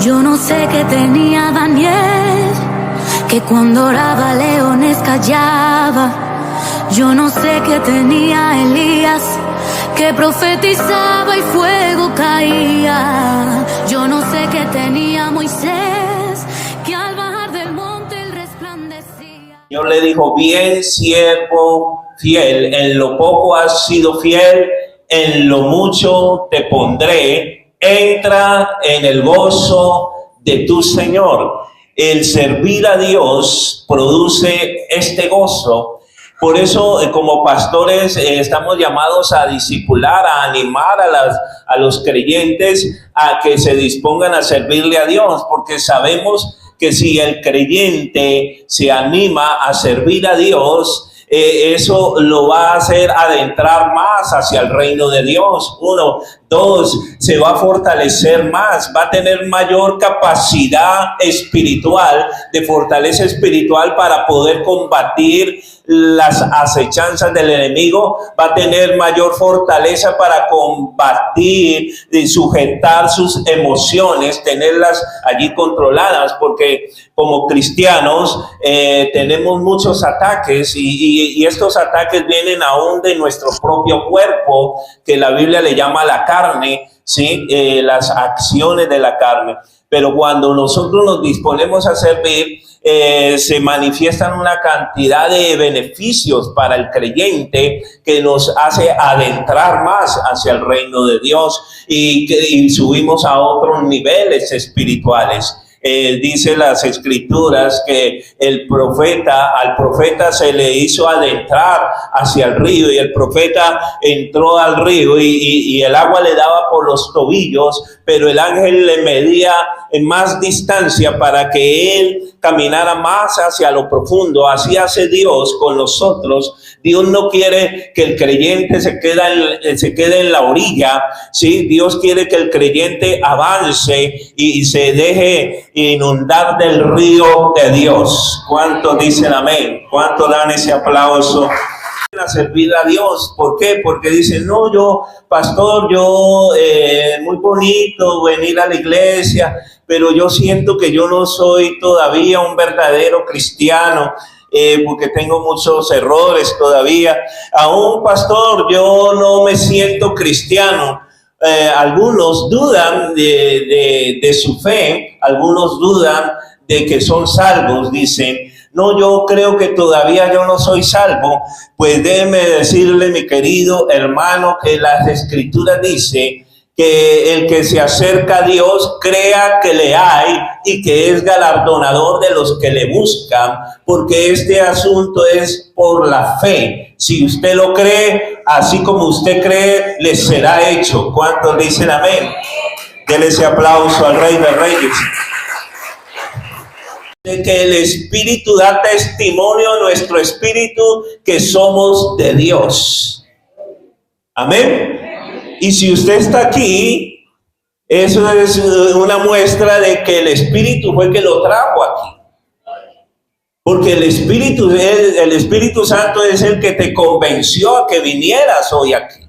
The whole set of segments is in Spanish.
Yo no sé qué tenía Daniel, que cuando oraba leones callaba. Yo no sé qué tenía Elías, que profetizaba y fuego caía. Yo no sé qué tenía Moisés, que al bajar del monte él resplandecía. Dios le dijo: bien, siervo fiel, en lo poco has sido fiel, en lo mucho te pondré, entra en el gozo de tu Señor. El servir a Dios produce este gozo. Por eso, como pastores, estamos llamados a discipular, a animar a los creyentes a que se dispongan a servirle a Dios, porque sabemos que si el creyente se anima a servir a Dios, eso lo va a hacer adentrar más hacia el reino de Dios. 1, 2, se va a fortalecer más, va a tener mayor capacidad espiritual, de fortaleza espiritual para poder combatir las acechanzas del enemigo, va a tener mayor fortaleza para combatir y sujetar sus emociones, tenerlas allí controladas, porque como cristianos tenemos muchos ataques y estos ataques vienen aún de nuestro propio cuerpo, que la Biblia le llama la carne, ¿sí? Las acciones de la carne. Pero cuando nosotros nos disponemos a servir, se manifiestan una cantidad de beneficios para el creyente que nos hace adentrar más hacia el reino de Dios y subimos a otros niveles espirituales. Dice las escrituras que al profeta se le hizo adentrar hacia el río, y el profeta entró al río y el agua le daba por los tobillos, pero el ángel le medía en más distancia para que él caminara más hacia lo profundo. Así hace Dios con nosotros. Dios no quiere que el creyente se quede en la orilla, ¿sí? Dios quiere que el creyente avance y se deje inundar del río de Dios. ¿Cuántos dicen amén? ¿Cuántos dan ese aplauso? A servir a Dios. ¿Por qué? Porque dicen: no, pastor, muy bonito venir a la iglesia, pero yo siento que yo no soy todavía un verdadero cristiano, porque tengo muchos errores todavía. Aún, pastor, yo no me siento cristiano. Algunos dudan de su fe, algunos dudan de que son salvos, dicen: no, yo creo que todavía yo no soy salvo. Pues déjeme decirle, mi querido hermano, que las escrituras dicen que el que se acerca a Dios crea que le hay y que es galardonador de los que le buscan, porque este asunto es por la fe. Si usted lo cree, así como usted cree, le será hecho. ¿Cuántos dicen amén? Denle ese aplauso al Rey de Reyes. De que el Espíritu da testimonio a nuestro espíritu que somos de Dios. Amén. Y si usted está aquí, eso es una muestra de que el Espíritu fue el que lo trajo aquí. Porque el Espíritu Santo es el que te convenció a que vinieras hoy aquí.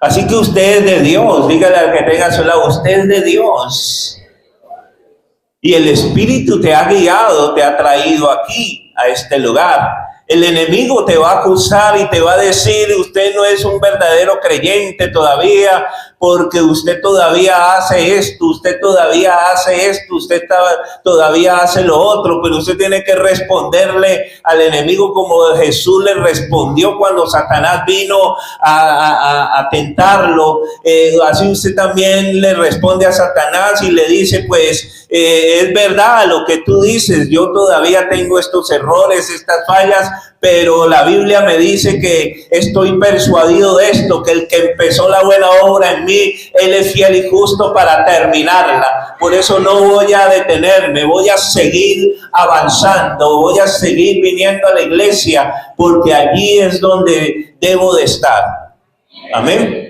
Así que usted es de Dios. Dígale al que tenga a su lado: usted es de Dios. Y el Espíritu te ha guiado, te ha traído aquí, a este lugar. El enemigo te va a acusar y te va a decir: usted no es un verdadero creyente todavía, porque usted todavía hace esto, usted todavía hace esto, usted todavía hace lo otro. Pero usted tiene que responderle al enemigo como Jesús le respondió cuando Satanás vino a tentarlo. Así usted también le responde a Satanás y le dice: pues es verdad lo que tú dices, yo todavía tengo estos errores, estas fallas, pero la Biblia me dice que estoy persuadido de esto, que el que empezó la buena obra en mí, Él es fiel y justo para terminarla. Por eso no voy a detenerme, voy a seguir avanzando, voy a seguir viniendo a la iglesia, porque allí es donde debo de estar. Amén.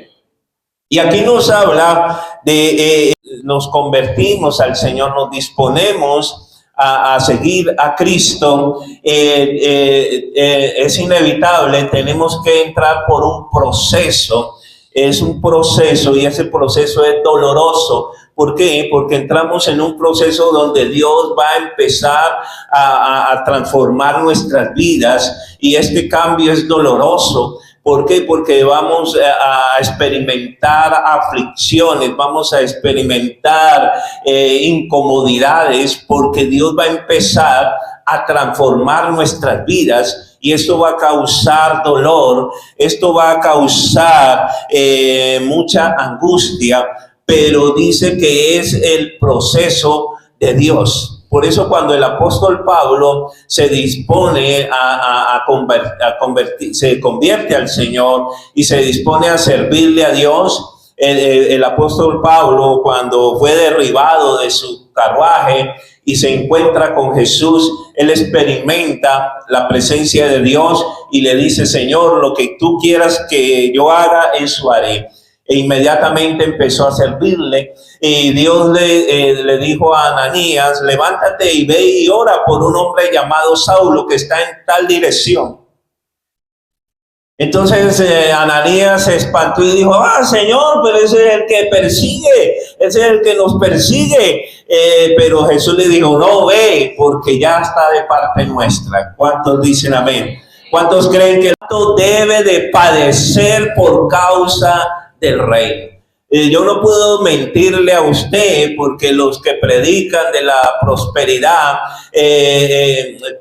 Y aquí nos habla de nos convertimos al Señor, nos disponemos a seguir a Cristo. Es inevitable, tenemos que entrar por un proceso. Es un proceso y ese proceso es doloroso, ¿Por qué? Porque entramos en un proceso donde Dios va a empezar a transformar nuestras vidas, y este cambio es doloroso. ¿Por qué? Porque vamos a experimentar aflicciones, vamos a experimentar incomodidades, porque Dios va a empezar a transformar nuestras vidas, y esto va a causar dolor, esto va a causar mucha angustia, pero dice que es el proceso de Dios. Por eso cuando el apóstol Pablo se dispone a convertir, se convierte al Señor y se dispone a servirle a Dios, el apóstol Pablo, cuando fue derribado de su carruaje y se encuentra con Jesús, él experimenta la presencia de Dios y le dice: Señor, lo que tú quieras que yo haga, eso haré. E inmediatamente empezó a servirle, y Dios le dijo a Ananías: levántate y ve y ora por un hombre llamado Saulo que está en tal dirección. Entonces Ananías se espantó y dijo: Señor, pero ese es el que persigue, ese es el que nos persigue. Pero Jesús le dijo: no, ve, porque ya está de parte nuestra. ¿Cuántos dicen amén? ¿Cuántos creen que el santo debe de padecer por causa del reino? Yo no puedo mentirle a usted, porque los que predican de la prosperidad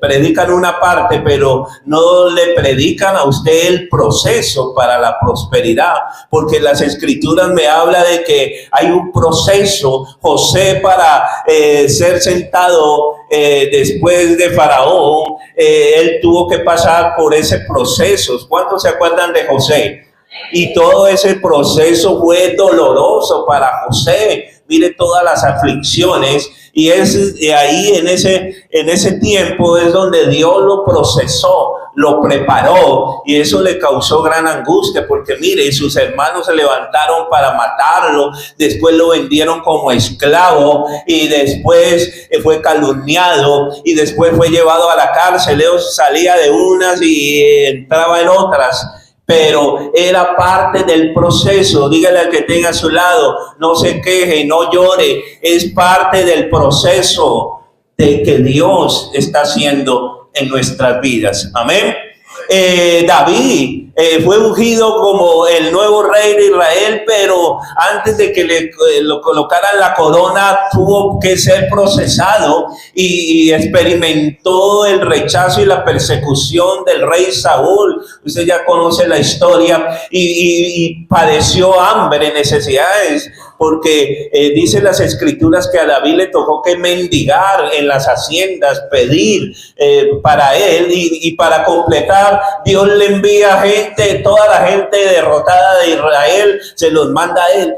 predican una parte, pero no le predican a usted el proceso para la prosperidad, porque las escrituras me hablan de que hay un proceso. José, para ser sentado después de Faraón, él tuvo que pasar por ese proceso. ¿Cuántos se acuerdan de José? Y todo ese proceso fue doloroso para José. Mire todas las aflicciones, y es ahí en ese tiempo es donde Dios lo procesó, lo preparó, y eso le causó gran angustia, porque mire, sus hermanos se levantaron para matarlo, después lo vendieron como esclavo, y después fue calumniado, y después fue llevado a la cárcel. Él salía de unas y entraba en otras, pero era parte del proceso. Dígale al que tenga a su lado: no se queje, no llore, es parte del proceso de que Dios está haciendo en nuestras vidas. Amén. David fue ungido como el nuevo rey de Israel, pero antes de que lo colocaran la corona, tuvo que ser procesado y experimentó el rechazo y la persecución del rey Saúl. Usted ya conoce la historia, y padeció hambre, necesidades, porque dicen las escrituras que a David le tocó que mendigar en las haciendas, pedir para él, y para completar, Dios le envía gente, toda la gente derrotada de Israel se los manda a él.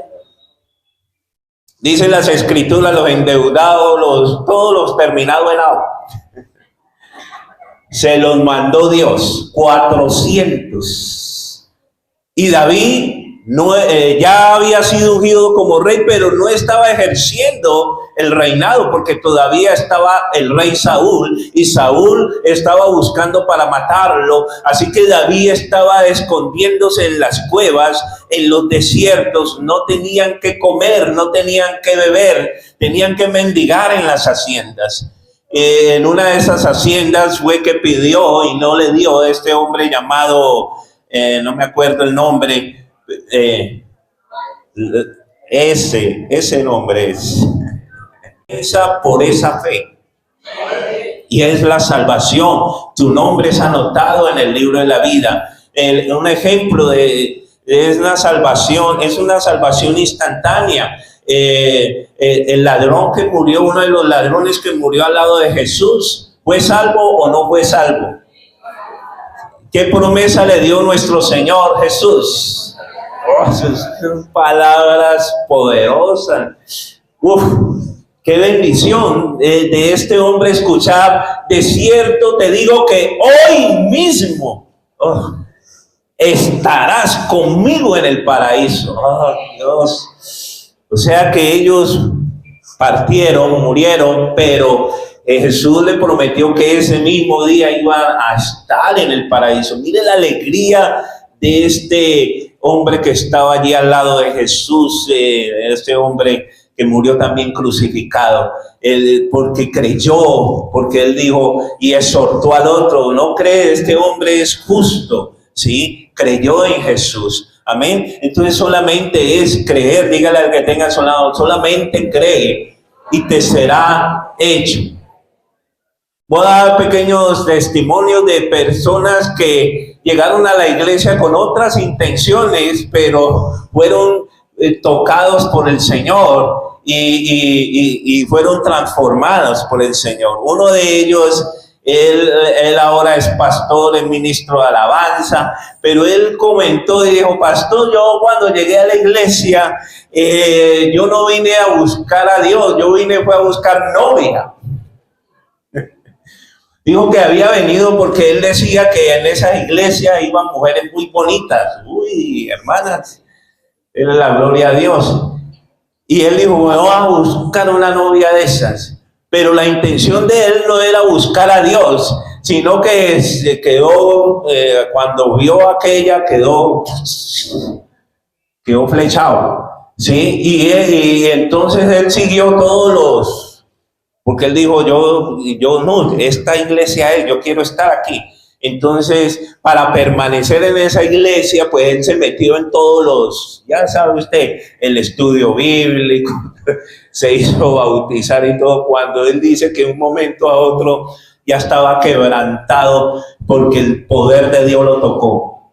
Dicen las escrituras: los endeudados, todos los terminados en agua, se los mandó Dios, 400. Y David ya había sido ungido como rey, pero no estaba ejerciendo el reinado, porque todavía estaba el rey Saúl, y Saúl estaba buscando para matarlo. Así que David estaba escondiéndose en las cuevas, en los desiertos. No tenían que comer, no tenían que beber, tenían que mendigar en las haciendas. En una de esas haciendas fue que pidió y no le dio este hombre llamado, no me acuerdo el nombre, ese nombre es por esa fe, y es la salvación. Tu nombre es anotado en el libro de la vida. Un ejemplo es una salvación instantánea. El ladrón que murió, uno de los ladrones que murió al lado de Jesús, ¿fue salvo o no fue salvo? ¿Qué promesa le dio nuestro Señor Jesús? Son palabras poderosas. Qué bendición de este hombre escuchar: de cierto te digo que hoy mismo estarás conmigo en el paraíso. Dios. O sea que ellos partieron, murieron, pero Jesús le prometió que ese mismo día iban a estar en el paraíso. Mire la alegría de este hombre que estaba allí al lado de Jesús. Este hombre que murió también crucificado, porque creyó, porque él dijo y exhortó al otro, no cree, este hombre es justo, ¿sí? Creyó en Jesús, amén. Entonces solamente es creer, dígale al que tenga a su lado, solamente cree y te será hecho. Voy a dar pequeños testimonios de personas que llegaron a la iglesia con otras intenciones, pero fueron tocados por el Señor y fueron transformados por el Señor. Uno de ellos, él ahora es pastor, es ministro de alabanza, pero él comentó y dijo, pastor, yo cuando llegué a la iglesia, yo no vine a buscar a Dios, yo fue a buscar novia. Dijo que había venido porque él decía que en esa iglesia iban mujeres muy bonitas. Uy, hermanas, era la gloria a Dios. Y él dijo, me voy a buscar una novia de esas. Pero la intención de él no era buscar a Dios, sino que se quedó, cuando vio aquella, quedó flechado. ¿Sí? Y entonces él siguió todos los... Porque él dijo, yo no, esta iglesia es, yo quiero estar aquí. Entonces, para permanecer en esa iglesia, pues él se metió en todos los, ya sabe usted, el estudio bíblico, se hizo bautizar y todo. Cuando él dice que de un momento a otro ya estaba quebrantado porque el poder de Dios lo tocó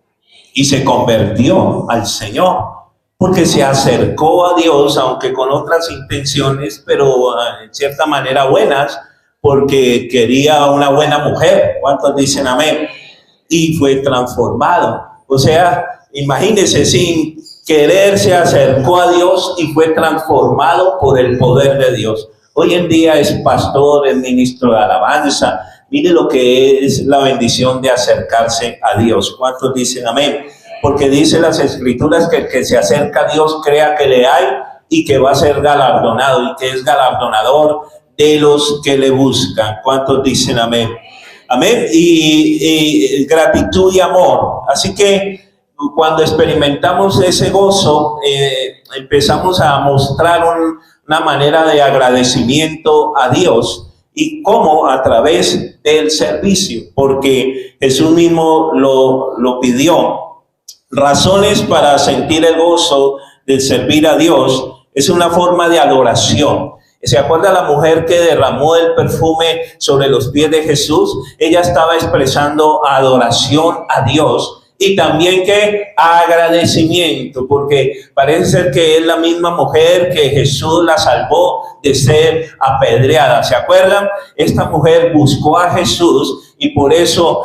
y se convirtió al Señor. Porque se acercó a Dios, aunque con otras intenciones, pero en cierta manera buenas, porque quería una buena mujer. ¿Cuántos dicen amén? Y fue transformado. O sea, imagínense, sin querer se acercó a Dios y fue transformado por el poder de Dios. Hoy en día es pastor, es ministro de alabanza. Mire lo que es la bendición de acercarse a Dios. ¿Cuántos dicen amén? Porque dice las escrituras que el que se acerca a Dios crea que le hay y que va a ser galardonado y que es galardonador de los que le buscan. ¿Cuántos dicen amén? Amén. Y gratitud y amor. Así que cuando experimentamos ese gozo, empezamos a mostrar una manera de agradecimiento a Dios. ¿Y cómo? A través del servicio, porque Jesús mismo lo pidió. Razones para sentir el gozo de servir a Dios es una forma de adoración. ¿Se acuerda la mujer que derramó el perfume sobre los pies de Jesús? Ella estaba expresando adoración a Dios y también que agradecimiento, porque parece ser que es la misma mujer que Jesús la salvó de ser apedreada. ¿Se acuerdan? Esta mujer buscó a Jesús y por eso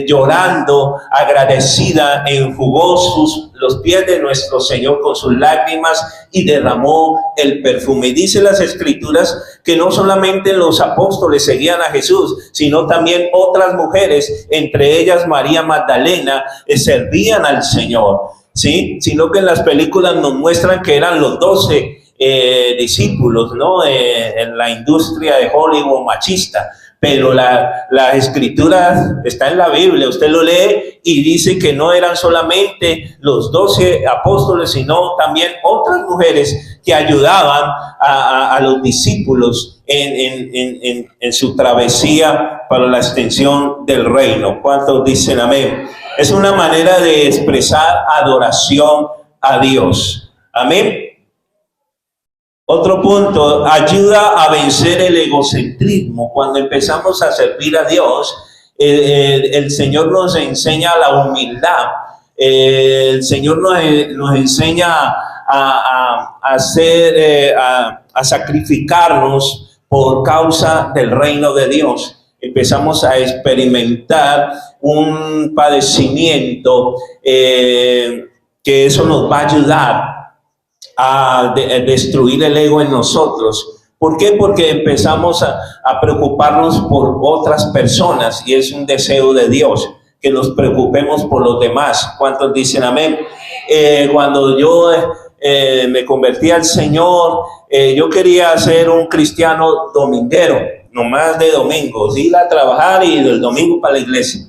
llorando, agradecida, enjugó los pies de nuestro Señor con sus lágrimas y derramó el perfume. Y dice las escrituras que no solamente los apóstoles seguían a Jesús, sino también otras mujeres, entre ellas María Magdalena, servían al Señor, ¿sí? Sino que en las películas nos muestran que eran los 12 discípulos, ¿no? En la industria de Hollywood machista. Pero la escritura está en la Biblia, usted lo lee y dice que no eran solamente los 12 apóstoles, sino también otras mujeres que ayudaban a los discípulos en su travesía para la extensión del reino. ¿Cuántos dicen amén? Es una manera de expresar adoración a Dios. Amén. Otro punto, ayuda a vencer el egocentrismo. Cuando empezamos a servir a Dios, el Señor nos enseña la humildad. El Señor nos enseña a sacrificarnos por causa del reino de Dios. Empezamos a experimentar un padecimiento que eso nos va a ayudar a destruir el ego en nosotros. ¿Por qué? Porque empezamos a preocuparnos por otras personas y es un deseo de Dios que nos preocupemos por los demás. ¿Cuántos dicen amén? Cuando yo me convertí al Señor, yo quería ser un cristiano dominguero, nomás de domingos, ir a trabajar y del domingo para la iglesia.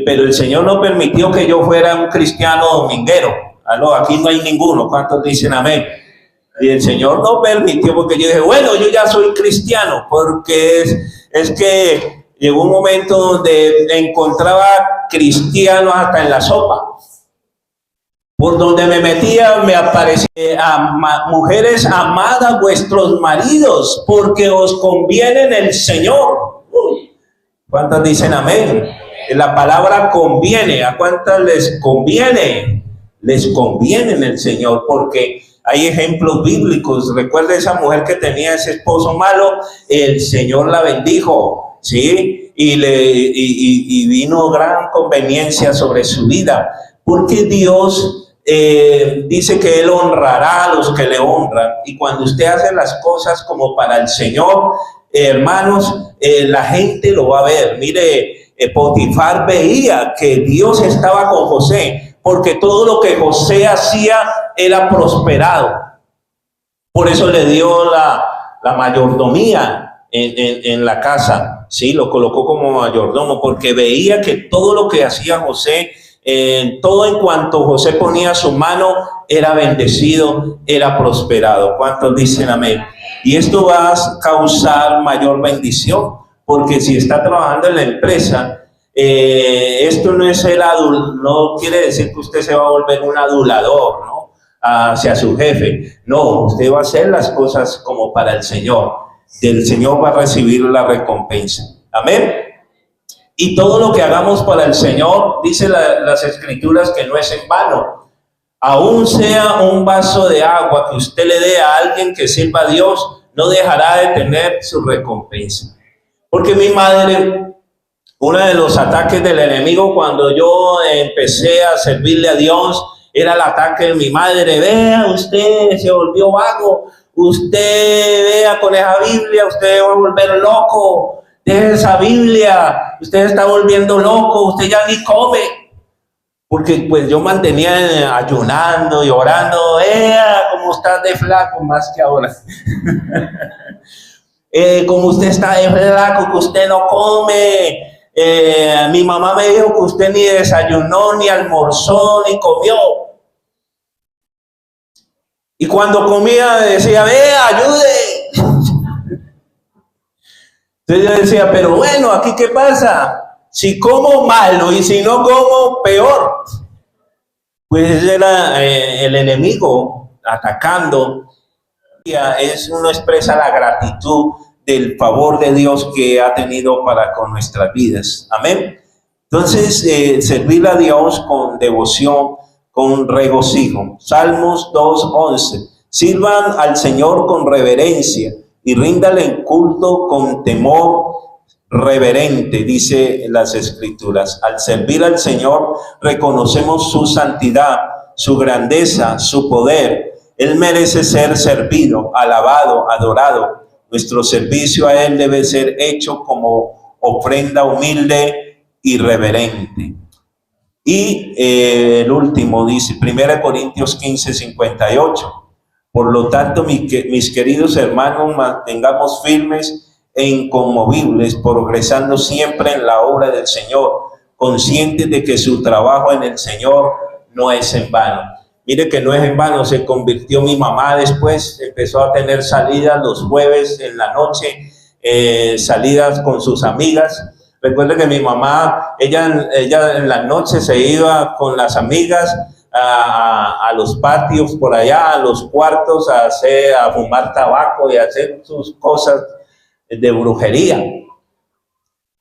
Pero el Señor no permitió que yo fuera un cristiano dominguero. Aló, aquí no hay ninguno. ¿Cuántos dicen amén? Y el Señor no permitió, porque yo dije, bueno, yo ya soy cristiano, porque es que llegó un momento donde encontraba cristianos hasta en la sopa. Por donde me metía me aparecía mujeres, amad a vuestros maridos, porque os conviene en el Señor. ¿Cuántas dicen amén? La palabra conviene, ¿a cuántas les conviene? Les conviene en el Señor, porque hay ejemplos bíblicos. Recuerda esa mujer que tenía ese esposo malo, el Señor la bendijo, ¿sí? Y vino gran conveniencia sobre su vida, porque Dios dice que Él honrará a los que le honran. Y cuando usted hace las cosas como para el Señor, hermanos, la gente lo va a ver. Mire, Potifar veía que Dios estaba con José, porque todo lo que José hacía era prosperado. Por eso le dio la mayordomía en la casa, ¿sí? Lo colocó como mayordomo, porque veía que todo lo que hacía José, todo en cuanto José ponía su mano, era bendecido, era prosperado. ¿Cuántos dicen amén? Y esto va a causar mayor bendición, porque si está trabajando en la empresa, esto no es no quiere decir que usted se va a volver un adulador, ¿no?, hacia su jefe. No, usted va a hacer las cosas como para el Señor. Del Señor va a recibir la recompensa. Amén. Y todo lo que hagamos para el Señor, dice las Escrituras, que no es en vano. Aún sea un vaso de agua que usted le dé a alguien que sirva a Dios, no dejará de tener su recompensa. Porque mi madre, uno de los ataques del enemigo cuando yo empecé a servirle a Dios, era el ataque de mi madre. Vea, usted se volvió vago, usted vea con esa Biblia, usted va a volver loco. Deje esa Biblia, usted está volviendo loco, usted ya ni come. Porque pues yo mantenía ayunando y orando. Como estás de flaco, más que ahora. Como usted está de flaco, que usted no come. Mi mamá me dijo que usted ni desayunó, ni almorzó, ni comió. Y cuando comía decía, ayude. Entonces yo decía, pero bueno, ¿aquí qué pasa? Si como malo y si no como, peor. Pues ese era el enemigo atacando. Uno expresa la gratitud del favor de Dios que ha tenido para con nuestras vidas. Amén. Entonces, servir a Dios con devoción, con regocijo. Salmos 2:11. Sirvan al Señor con reverencia y ríndale en culto con temor reverente, dice las Escrituras. Al servir al Señor reconocemos su santidad, su grandeza, su poder. Él merece ser servido, alabado, adorado. Nuestro servicio a Él debe ser hecho como ofrenda humilde y reverente. Y el último dice, 1 Corintios 15:58. Por lo tanto, mis queridos hermanos, mantengamos firmes e inconmovibles, progresando siempre en la obra del Señor, conscientes de que su trabajo en el Señor no es en vano. Mire que no es en vano. Se convirtió mi mamá después, empezó a tener salidas los jueves en la noche, salidas con sus amigas. Recuerde que mi mamá, ella en la noche se iba con las amigas a los patios por allá, a los cuartos, a fumar tabaco y a hacer sus cosas de brujería.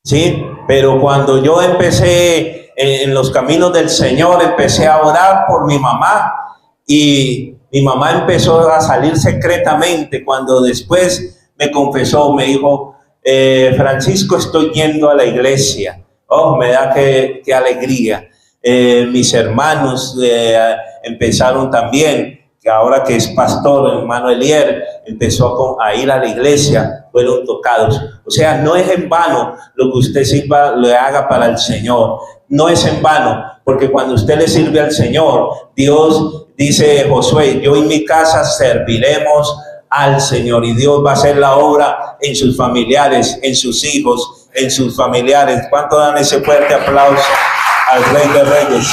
Sí, pero cuando yo empecé en los caminos del Señor, empecé a orar por mi mamá, y mi mamá empezó a salir secretamente. Cuando después me confesó, me dijo, Francisco, estoy yendo a la iglesia. Oh, me da qué alegría. Mis hermanos empezaron también, que ahora que es pastor, hermano Elier, empezó a ir a la iglesia, fueron tocados. O sea, no es en vano lo que usted sirva, lo haga para el Señor. No es en vano, porque cuando usted le sirve al Señor, Dios dice, Josué, yo y mi casa serviremos al Señor, y Dios va a hacer la obra en sus familiares, en sus hijos, en sus familiares. ¿Cuánto dan ese fuerte aplauso al Rey de Reyes?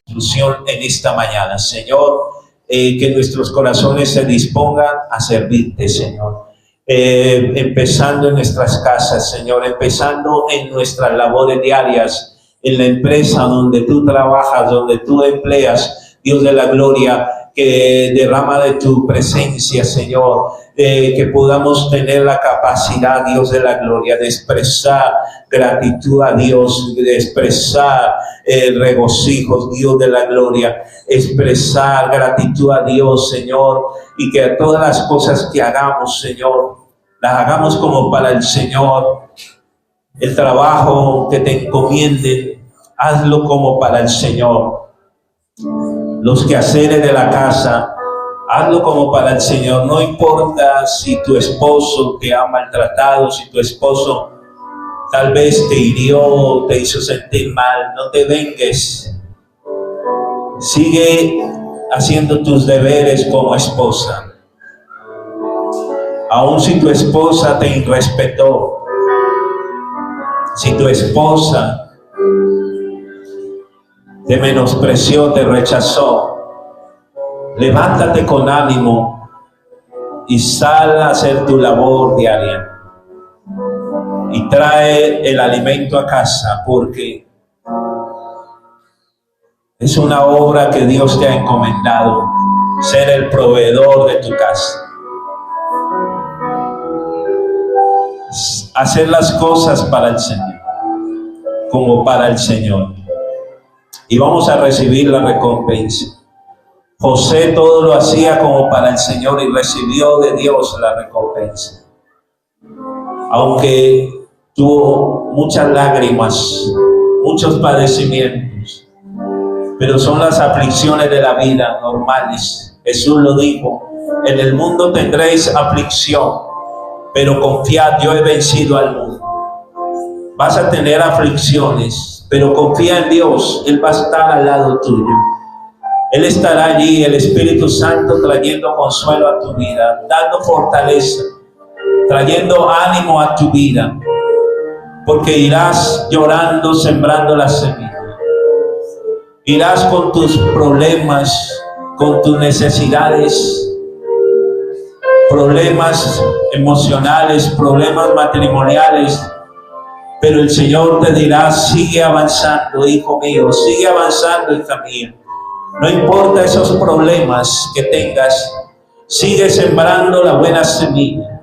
En esta mañana, Señor, que nuestros corazones se dispongan a servirte, Señor. Empezando en nuestras casas, Señor, empezando en nuestras labores diarias, en la empresa donde tú trabajas, donde tú empleas, Dios de la gloria, que derrama de tu presencia, Señor, que podamos tener la capacidad, Dios de la gloria, de expresar gratitud a Dios, de expresar regocijos, Dios de la gloria, expresar gratitud a Dios, Señor, y que todas las cosas que hagamos, Señor, las hagamos como para el Señor. El trabajo que te encomienden, hazlo como para el Señor. Los quehaceres de la casa, hazlo como para el Señor. No importa si tu esposo te ha maltratado, si tu esposo tal vez te hirió, te hizo sentir mal, no te vengues. Sigue haciendo tus deberes como esposa. Aun si tu esposa te irrespetó, si tu esposa te menospreció, te rechazó, levántate con ánimo y sal a hacer tu labor diaria y trae el alimento a casa, porque es una obra que Dios te ha encomendado, ser el proveedor de tu casa. Hacer las cosas para el Señor, como para el Señor, y vamos a recibir la recompensa. José todo lo hacía como para el Señor y recibió de Dios la recompensa, aunque tuvo muchas lágrimas, muchos padecimientos, pero son las aflicciones de la vida normales. Jesús lo dijo: en el mundo tendréis aflicción, pero confiad, yo he vencido al mundo. Vas a tener aflicciones, pero confía en Dios, Él va a estar al lado tuyo. Él estará allí, el Espíritu Santo, trayendo consuelo a tu vida, dando fortaleza, trayendo ánimo a tu vida, porque irás llorando, sembrando la semilla. Irás con tus problemas, con tus necesidades, problemas emocionales, problemas matrimoniales, pero el Señor te dirá: sigue avanzando, hijo mío, sigue avanzando, hija mía. No importa esos problemas que tengas, sigue sembrando la buena semilla,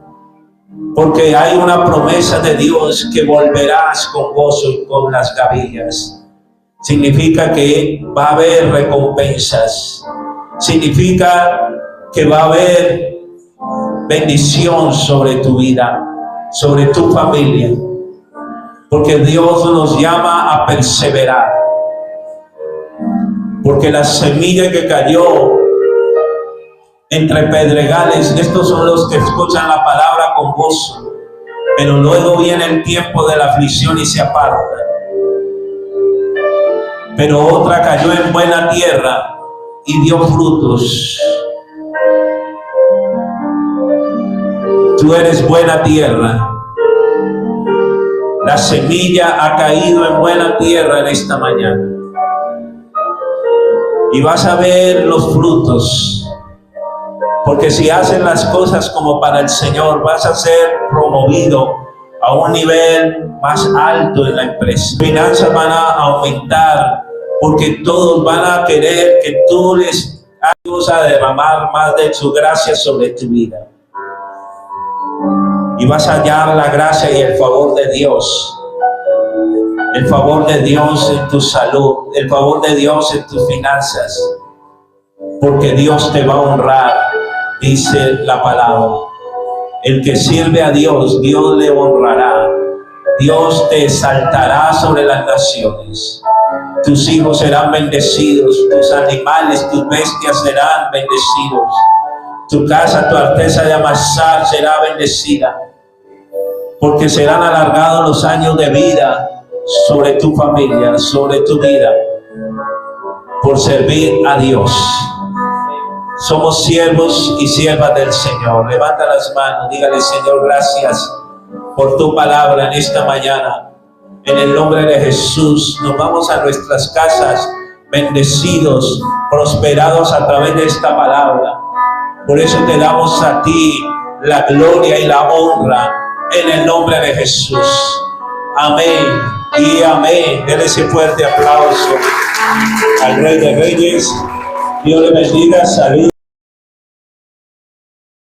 porque hay una promesa de Dios que volverás con gozo y con las gavillas. Significa que va a haber recompensas, significa que va a haber bendición sobre tu vida, sobre tu familia, porque Dios nos llama a perseverar, porque la semilla que cayó entre pedregales, estos son los que escuchan la palabra con gozo, pero luego viene el tiempo de la aflicción y se apartan. Pero otra cayó en buena tierra y dio frutos. Tú eres buena tierra. La semilla ha caído en buena tierra en esta mañana. Y vas a ver los frutos. Porque si haces las cosas como para el Señor, vas a ser promovido a un nivel más alto en la empresa. Finanzas van a aumentar, porque todos van a querer que tú les ayudes a derramar más de su gracia sobre tu vida. Y vas a hallar la gracia y el favor de Dios. El favor de Dios en tu salud, el favor de Dios en tus finanzas. Porque Dios te va a honrar, dice la palabra. El que sirve a Dios, Dios le honrará. Dios te exaltará sobre las naciones. Tus hijos serán bendecidos, tus animales, tus bestias serán bendecidos. Tu casa, tu artesa de amasar será bendecida, porque serán alargados los años de vida sobre tu familia, sobre tu vida, por servir a Dios. Somos siervos y siervas del Señor. Levanta las manos, dígale: Señor, gracias por tu palabra en esta mañana. En el nombre de Jesús, nos vamos a nuestras casas bendecidos, prosperados a través de esta palabra. Por eso te damos a ti la gloria y la honra en el nombre de Jesús. Amén y amén. Denle ese fuerte aplauso al Rey de Reyes. Dios le bendiga. Salud.